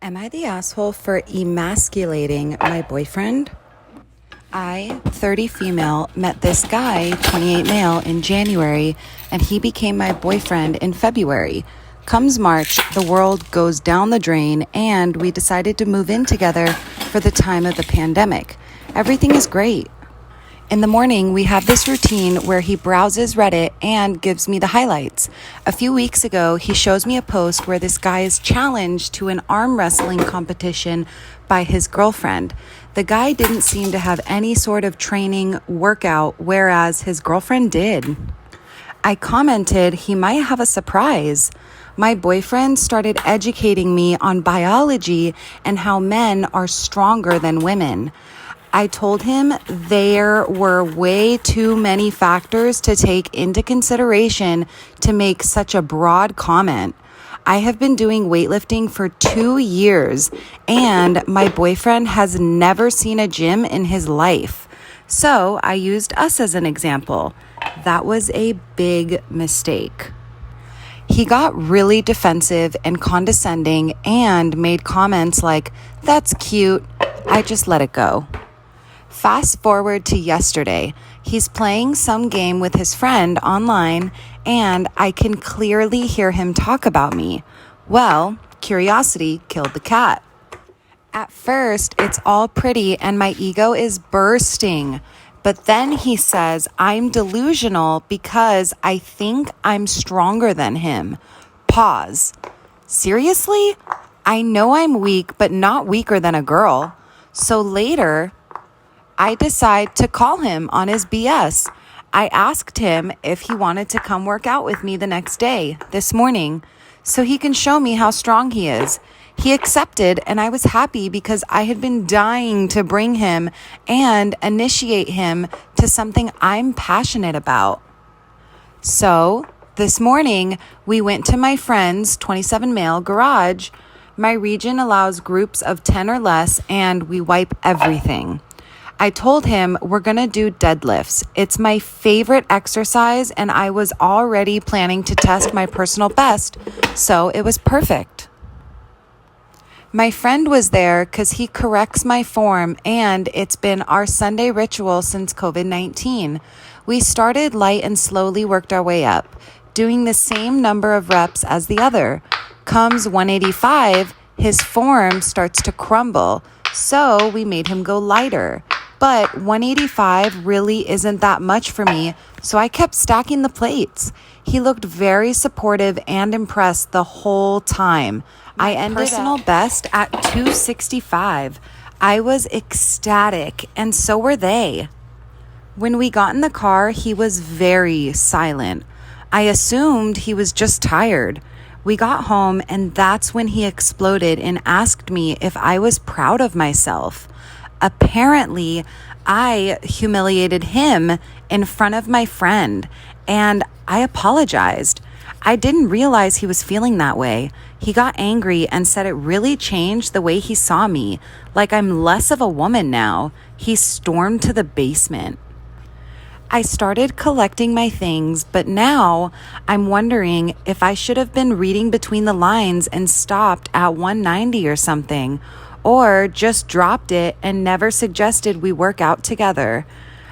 Am I the asshole for emasculating my boyfriend? I, 30 female, met this guy, 28 male, in January, and he became my boyfriend in February. Comes March, the world goes down the drain, and we decided to move in together for the time of the pandemic. Everything is great. In the morning, we have this routine where he browses Reddit and gives me the highlights. A few weeks ago, he shows me a post where this guy is challenged to an arm wrestling competition by his girlfriend. The guy didn't seem to have any sort of training workout, whereas his girlfriend did. I commented he might have a surprise. My boyfriend started educating me on biology and how men are stronger than women. I told him there were way too many factors to take into consideration to make such a broad comment. I have been doing weightlifting for 2 years, and my boyfriend has never seen a gym in his life. So I used us as an example. That was a big mistake. He got really defensive and condescending and made comments like, "That's cute." I just let it go. Fast forward to yesterday. He's playing some game with his friend online, and I can clearly hear him talk about me. Well, curiosity killed the cat. At first, it's all pretty and my ego is bursting. But then he says I'm delusional because I think I'm stronger than him. Pause. Seriously? I know I'm weak, but not weaker than a girl. So later, I decide to call him on his BS. I asked him if he wanted to come work out with me the next day, this morning, so he can show me how strong he is. He accepted, and I was happy because I had been dying to bring him and initiate him to something I'm passionate about. So, this morning, we went to my friend's 27 male garage. My region allows groups of 10 or less, and we wipe everything. I told him we're going to do deadlifts. It's my favorite exercise, and I was already planning to test my personal best, so it was perfect. My friend was there because he corrects my form, and it's been our Sunday ritual since COVID-19. We started light and slowly worked our way up, doing the same number of reps as the other. Comes 185, his form starts to crumble, so we made him go lighter. But 185 really isn't that much for me, so I kept stacking the plates. He looked very supportive and impressed the whole time. I ended personal best at 265. I was ecstatic, and so were they. When we got in the car, he was very silent. I assumed he was just tired. We got home, and that's when he exploded and asked me if I was proud of myself. Apparently, I humiliated him in front of my friend, and I apologized. I didn't realize he was feeling that way. He got angry and said it really changed the way he saw me, like I'm less of a woman now. He stormed to the basement. I started collecting my things, but now I'm wondering if I should have been reading between the lines and stopped at 190 or something, or just dropped it and never suggested we work out together.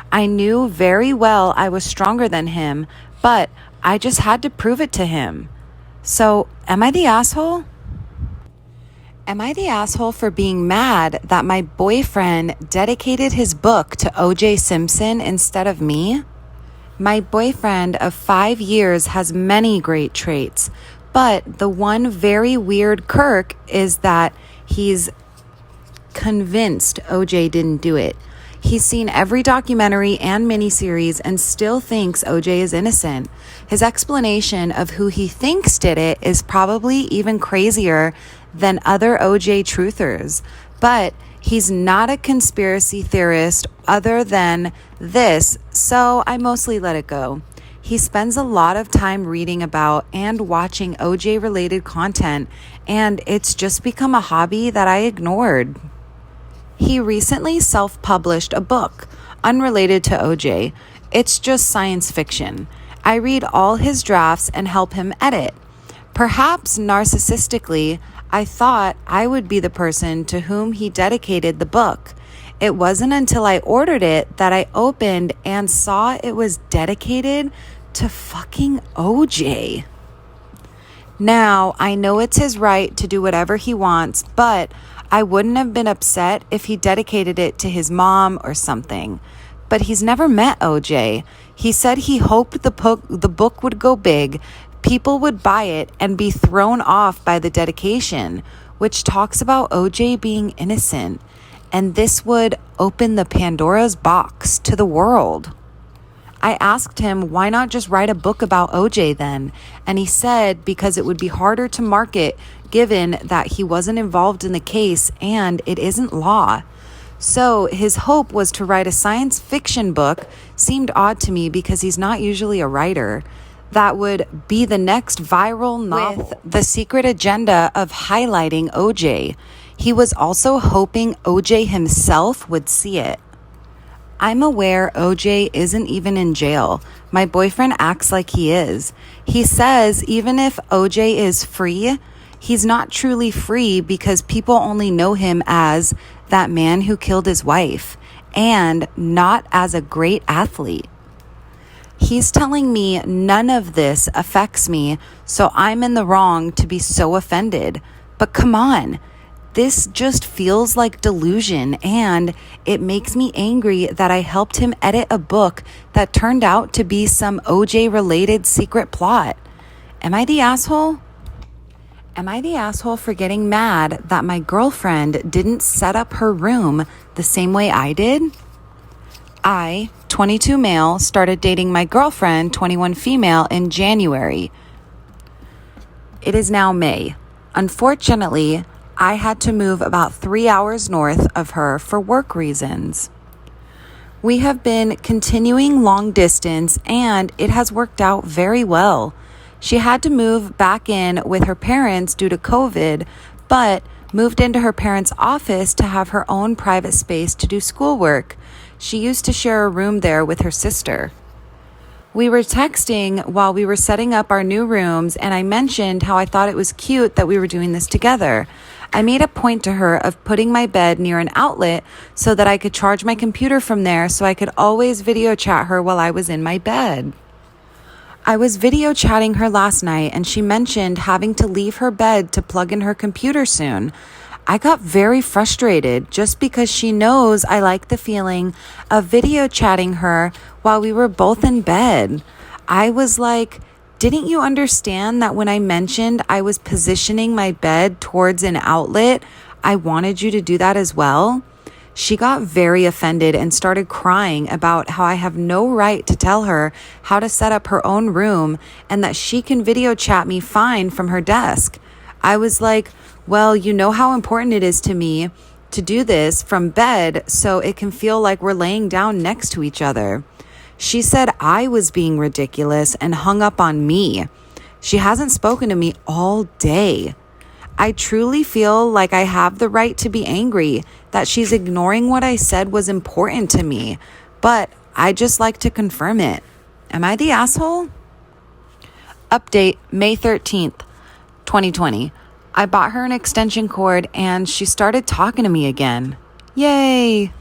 I knew very well I was stronger than him, but I just had to prove it to him. So, am I the asshole? Am I the asshole for being mad that my boyfriend dedicated his book to O.J. Simpson instead of me? My boyfriend of 5 years has many great traits, but the one very weird quirk is that he's convinced OJ didn't do it. He's seen every documentary and miniseries and still thinks OJ is innocent. His explanation of who he thinks did it is probably even crazier than other OJ truthers. But he's not a conspiracy theorist other than this, so I mostly let it go. He spends a lot of time reading about and watching OJ-related content, and it's just become a hobby that I ignored. He recently self-published a book unrelated to OJ. It's just science fiction. I read all his drafts and help him edit. Perhaps narcissistically, I thought I would be the person to whom he dedicated the book. It wasn't until I ordered it that I opened and saw it was dedicated to fucking OJ. Now, I know it's his right to do whatever he wants, but I wouldn't have been upset if he dedicated it to his mom or something. But he's never met OJ. He said he hoped the book would go big, people would buy it and be thrown off by the dedication, which talks about OJ being innocent. And this would open the Pandora's box to the world. I asked him, why not just write a book about OJ then? And he said because it would be harder to market given that he wasn't involved in the case and it isn't law. So his hope was to write a science fiction book. Seemed odd to me because he's not usually a writer. That would be the next viral novel with the secret agenda of highlighting OJ. He was also hoping OJ himself would see it. I'm aware OJ isn't even in jail. My boyfriend acts like he is. He says even if OJ is free, he's not truly free because people only know him as that man who killed his wife and not as a great athlete. He's telling me none of this affects me, so I'm in the wrong to be so offended. But come on. This just feels like delusion, and it makes me angry that I helped him edit a book that turned out to be some OJ-related secret plot. Am I the asshole? Am I the asshole for getting mad that my girlfriend didn't set up her room the same way I did? I, 22 male, started dating my girlfriend, 21 female, in January. It is now May. Unfortunately, I had to move about 3 hours north of her for work reasons. We have been continuing long distance and it has worked out very well. She had to move back in with her parents due to COVID, but moved into her parents' office to have her own private space to do schoolwork. She used to share a room there with her sister. We were texting while we were setting up our new rooms, and I mentioned how I thought it was cute that we were doing this together. I made a point to her of putting my bed near an outlet so that I could charge my computer from there so I could always video chat her while I was in my bed. I was video chatting her last night and she mentioned having to leave her bed to plug in her computer soon. I got very frustrated just because she knows I like the feeling of video chatting her while we were both in bed. I was like, didn't you understand that when I mentioned I was positioning my bed towards an outlet, I wanted you to do that as well? She got very offended and started crying about how I have no right to tell her how to set up her own room and that she can video chat me fine from her desk. I was like, well, you know how important it is to me to do this from bed so it can feel like we're laying down next to each other. She said I was being ridiculous and hung up on me. She hasn't spoken to me all day. I truly feel like I have the right to be angry that she's ignoring what I said was important to me, but I just like to confirm it. Am I the asshole? Update, May 13th, 2020. I bought her an extension cord and she started talking to me again. Yay!